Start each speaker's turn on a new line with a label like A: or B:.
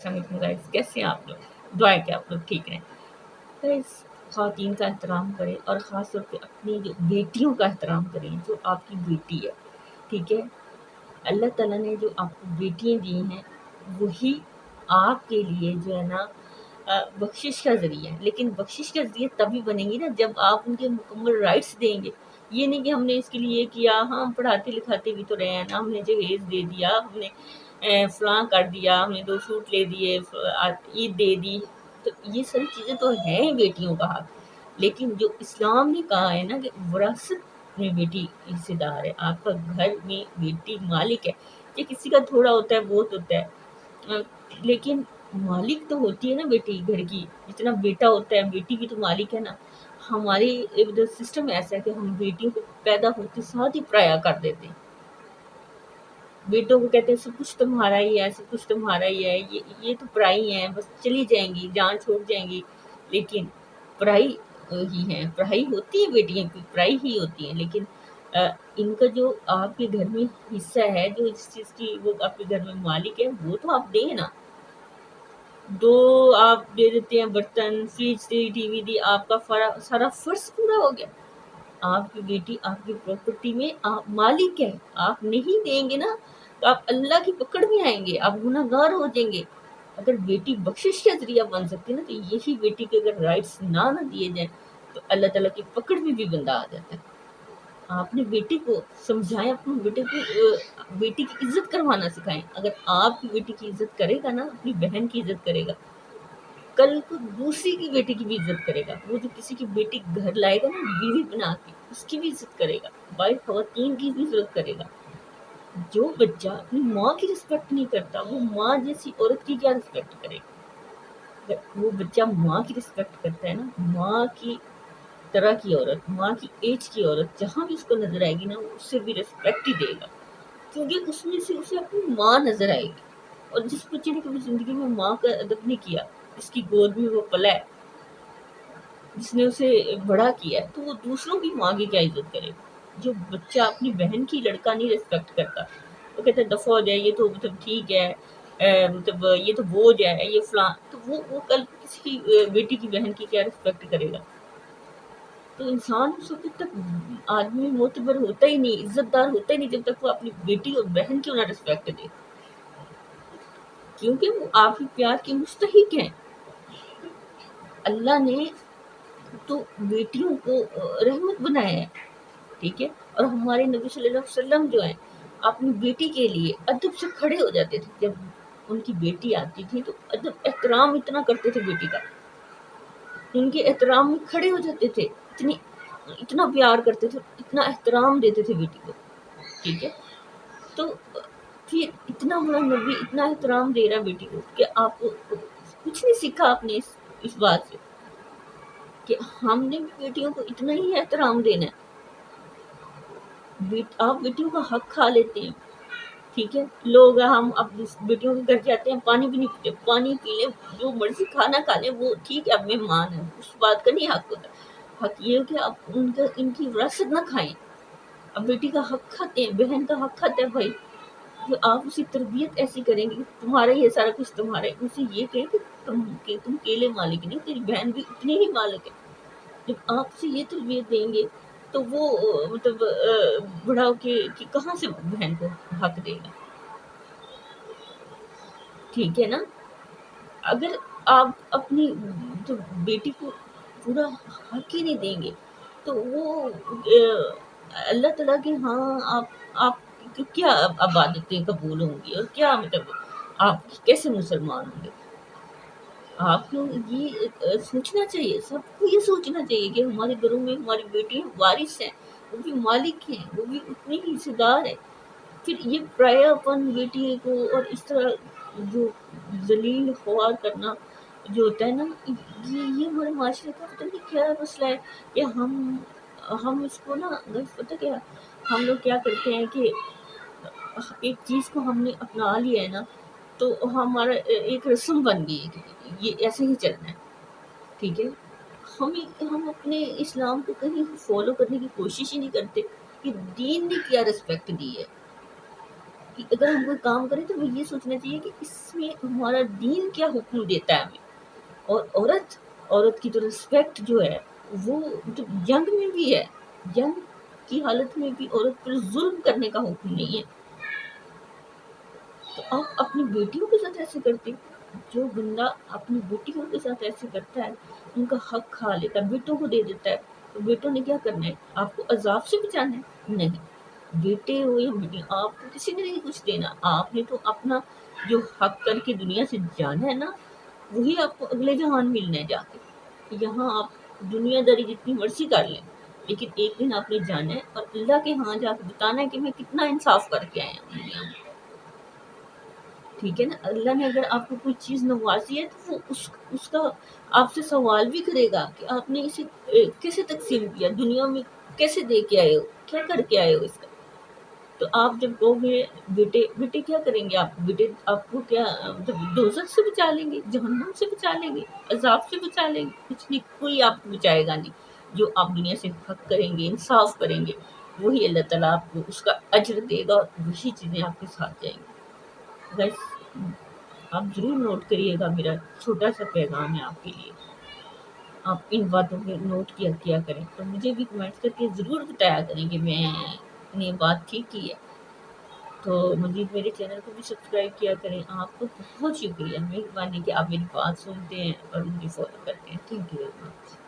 A: السلام علیکم گائز، کیسے ہیں آپ لوگ؟ دعا ہے کہ آپ لوگ ٹھیک رہیں گائز۔ خواتین کا احترام کریں اور خاص طور پہ اپنی جو بیٹیوں کا احترام کریں، جو آپ کی بیٹی ہے، ٹھیک ہے؟ اللہ تعالیٰ نے جو آپ کو بیٹیاں دی ہیں وہی آپ کے لیے جو ہے نا بخشش کا ذریعہ ہے، لیکن بخشش کا ذریعہ تبھی بنیں گی نا جب آپ ان کے مکمل رائٹس دیں گے۔ یہ نہیں کہ ہم نے اس کے لیے یہ کیا، ہاں پڑھاتے لکھاتے بھی تو رہے ہیں نا، ہم نے جہیز دے دیا، ہم نے فلاں کر دیا، ہم نے 2 سوٹ لے دیے، عید دے دی، تو یہ ساری چیزیں تو ہیں بیٹیوں کا حق، لیکن جو اسلام نے کہا ہے نا کہ وراثت میں بیٹی حصے دار ہے، آپ کا گھر میں بیٹی مالک ہے، یہ کسی کا تھوڑا ہوتا ہے بہت ہوتا ہے، لیکن مالک تو ہوتی ہے نا بیٹی گھر کی، جتنا بیٹا ہوتا ہے بیٹی بھی تو مالک ہے نا۔ ہماری ادھر سسٹم ایسا ہے کہ ہم بیٹیوں کو پیدا ہوتے ساتھ ہی پرایا کر دیتے ہیں، بیٹوں کو کہتے ہیں سب کچھ تمہارا ہی ہے، سب کچھ تمہارا ہی ہے، یہ تو پرائی ہیں، بس چلی جائیں گی، جان چھوڑ جائیں گی، لیکن پرائی ہی ہیں، پرائی ہوتی ہیں بیٹیاں، پرائی ہی ہوتی ہیں، لیکن ان کا جو آپ کے گھر میں حصہ ہے، جو اس چیز کی وہ آپ کے گھر میں مالک ہے، وہ تو آپ دیں نا۔ دو آپ دے دیتے ہیں برتن، فریج دی، ٹی وی دی، آپ کا سارا فرض پورا ہو گیا۔ آپ کی بیٹی آپ کی پراپرٹی میں آپ مالک ہے، آپ نہیں دیں گے نا تو آپ اللہ کی پکڑ میں آئیں گے، آپ گناہ گار ہو جائیں گے۔ اگر بیٹی بخشش کا ذریعہ بن سکتی ہے نا، تو یہی بیٹی کے اگر رائٹس نہ دیے جائیں تو اللہ تعالیٰ کی پکڑ میں بھی بندہ آ جاتا ہے۔ آپ نے بیٹی کو سمجھائیں، اپنے بیٹے کو بیٹی کی عزت کروانا سکھائیں۔ اگر آپ کی بیٹی کی عزت کرے گا نا، اپنی بہن کی عزت کرے گا، کل کو دوسری کی بیٹی کی بھی عزت کرے گا۔ وہ جو کسی کی بیٹی گھر لائے گا نا بیوی بنا کے، اس کی بھی عزت کرے گا، بائی خواتین کی بھی عزت کرے گا۔ جو بچہ اپنی ماں کی رسپیکٹ نہیں کرتا، وہ ماں جیسی عورت کی کیا رسپیکٹ کرے گا؟ اگر وہ بچہ ماں کی رسپیکٹ کرتا ہے نا، ماں کی طرح کی عورت، ماں کی ایج کی عورت جہاں بھی اس کو نظر آئے گی نا، وہ اس سے بھی رسپیکٹ ہی دے گا، کیونکہ اس میں سے اسے اپنی ماں نظر آئے گی۔ اور جس بچے نے کبھی زندگی میں ماں کا ادب نہیں کیا، جس کی گود میں وہ پلا ہے، جس نے اسے بڑا کیا ہے، تو وہ دوسروں کی ماں کی کیا عزت کرے گا؟ جو بچہ اپنی بہن کی لڑکا نہیں ریسپیکٹ کرتا، وہ کہتا ہے دفعہ ہو جائے، یہ تو مطلب ٹھیک ہے، مطلب یہ تو بوجھ ہے، یہ فلاں، تو وہ کل کسی کی بیٹی کی بہن کی کیا ریسپیکٹ کرے گا؟ تو انسان اس وقت تک آدمی معتبر ہوتا ہی نہیں، عزت دار ہوتا ہی نہیں، جب تک وہ اپنی بیٹی اور بہن کی انہیں ریسپیکٹ دے، کیونکہ وہ آپ کی پیار کے مستحق ہیں۔ اللہ نے تو بیٹیوں کو رحمت بنایا ہے، ٹھیک ہے؟ اور ہمارے نبی صلی اللہ علیہ وسلم جو ہیں اپنی بیٹی کے لیے ادب سے کھڑے ہو جاتے تھے، جب ان کی بیٹی آتی تھی تو ادب احترام اتنا کرتے تھے بیٹی کا، ان کے احترام میں کھڑے ہو جاتے تھے، اتنا پیار کرتے تھے، اتنا احترام دیتے تھے بیٹی کو، ٹھیک ہے؟ تو پھر اتنا بڑا نبی اتنا احترام دے رہا بیٹی کو کہ آپ کو کچھ نہیں سیکھا آپ نے اس بات سے کہ ہم نے بھی بیٹیوں کو اتنا ہی احترام دینا ہے۔ آپ بیٹیوں کا حق کھا لیتے ہیں، ٹھیک ہے؟ لوگ ہم اب بیٹیوں کے گھر جاتے ہیں، پانی بھی نہیں پیتے، پانی پی لیں، جو مرضی کھانا کھا لیں، وہ ٹھیک ہے، اب مہمان ہے، اس بات کا نہیں حق ہوتا۔ حق یہ ہے کہ آپ ان کی وراثت نہ کھائیں۔ اب بیٹی کا حق کھاتے ہیں، بہن کا حق کھاتے ہیں بھائی، جو آپ اسی تربیت ایسی کریں گے کہ تمہارا ہی ہے سارا کچھ، تمہارا ہے، اسے یہ کہیں کہ تم اکیلے مالک نہیں، تیری بہن بھی اتنی ہی مالک ہے۔ جب آپ سے یہ تربیت دیں گے تو وہ مطلب بڑا ہو کے کہ کہاں سے بہن کو حق دے گا؟ ٹھیک ہے نا؟ اگر آپ اپنی جو بیٹی کو پورا حق ہی نہیں دیں گے تو وہ اللہ تعالیٰ کے ہاں آپ کیا عبادتیں قبول ہوں گی، اور کیا مطلب آپ کیسے مسلمان ہوں گے؟ آپ کو یہ سوچنا چاہیے، سب کو یہ سوچنا چاہیے کہ ہمارے گھروں میں ہماری بیٹی وارث ہیں، وہ بھی مالک ہیں، وہ بھی اتنی ہی حصے دار ہے۔ پھر یہ پرایا پن بیٹی کو اور اس طرح جو ذلیل خوار کرنا جو ہوتا ہے نا، یہ ہمارے معاشرے کا پتہ نہیں کیا مسئلہ ہے کہ ہم اس کو نا پتہ کیا ہم لوگ کیا کرتے ہیں کہ ایک چیز کو ہم نے اپنا لیا ہے نا، تو ہمارا ایک رسم بن گئی ہے کہ یہ ایسے ہی چلنا ہے، ٹھیک ہے؟ ہم اپنے اسلام کو کہیں فالو کرنے کی کوشش ہی نہیں کرتے کہ دین نے کیا رسپیکٹ دی ہے۔ کہ اگر ہم کوئی کام کریں تو وہ یہ سوچنا چاہیے کہ اس میں ہمارا دین کیا حکم دیتا ہے ہمیں. اور عورت کی تو رسپیکٹ جو ہے وہ جو جنگ میں بھی ہے، جنگ کی حالت میں بھی عورت پر ظلم کرنے کا حکم نہیں ہے. تو آپ اپنی بیٹیوں کے ساتھ ایسے کرتے ہیں. جو بندہ اپنی بیٹیوں کے ساتھ ایسے کرتا ہے، ان کا حق کھا لیتا ہے، بیٹوں کو دے دیتا ہے، تو بیٹوں نے کیا کرنا ہے؟ آپ کو عذاب سے بچانا ہے؟ نہیں، بیٹے ہو یا بیٹی، آپ کو کسی نے نہیں کچھ دینا. آپ نے تو اپنا جو حق کر کے دنیا سے جانا ہے نا، وہی آپ کو اگلے جہان ملنا ہے جا کے. یہاں آپ دنیا داری جتنی مرضی کر لیں، لیکن ایک دن آپ نے جانا ہے اور اللہ کے ہاں جا کے بتانا ہے کہ میں کتنا انصاف کر کے آیا ہوں دنیا میں. ٹھیک ہے نا. اللہ نے اگر آپ کو کوئی چیز نوازی ہے تو وہ اس کا آپ سے سوال بھی کرے گا کہ آپ نے اسے کیسے تقسیم کیا، دنیا میں کیسے دے کے آئے ہو، کیا کر کے آئے ہو اس کا. تو آپ جب کہو گے بیٹے کیا کریں گے، آپ بیٹے آپ کو کیا دوزخ سے بچا لیں گے، جہنم سے بچا لیں گے، عذاب سے بچا لیں گے؟ کچھ نہیں، کوئی آپ کو بچائے گا نہیں. جو آپ دنیا سے حق کریں گے، انصاف کریں گے، وہی اللہ تعالیٰ آپ کو اس کا اجر دے گا، اور وہی چیزیں آپ کے ساتھ جائیں گی. بس آپ ضرور نوٹ کریے گا، میرا چھوٹا سا پیغام ہے آپ کے لیے. آپ ان باتوں پہ نوٹ کیا کریں، اور مجھے بھی کمنٹس کر کے ضرور بتایا کریں کہ میں نے بات ٹھیک کی ہے. تو مزید میرے چینل کو بھی سبسکرائب کیا کریں. آپ کو بہت شکریہ، مہربانی کہ آپ میری بات سنتے ہیں اور مجھے فالو کرتے ہیں. Thank you very much.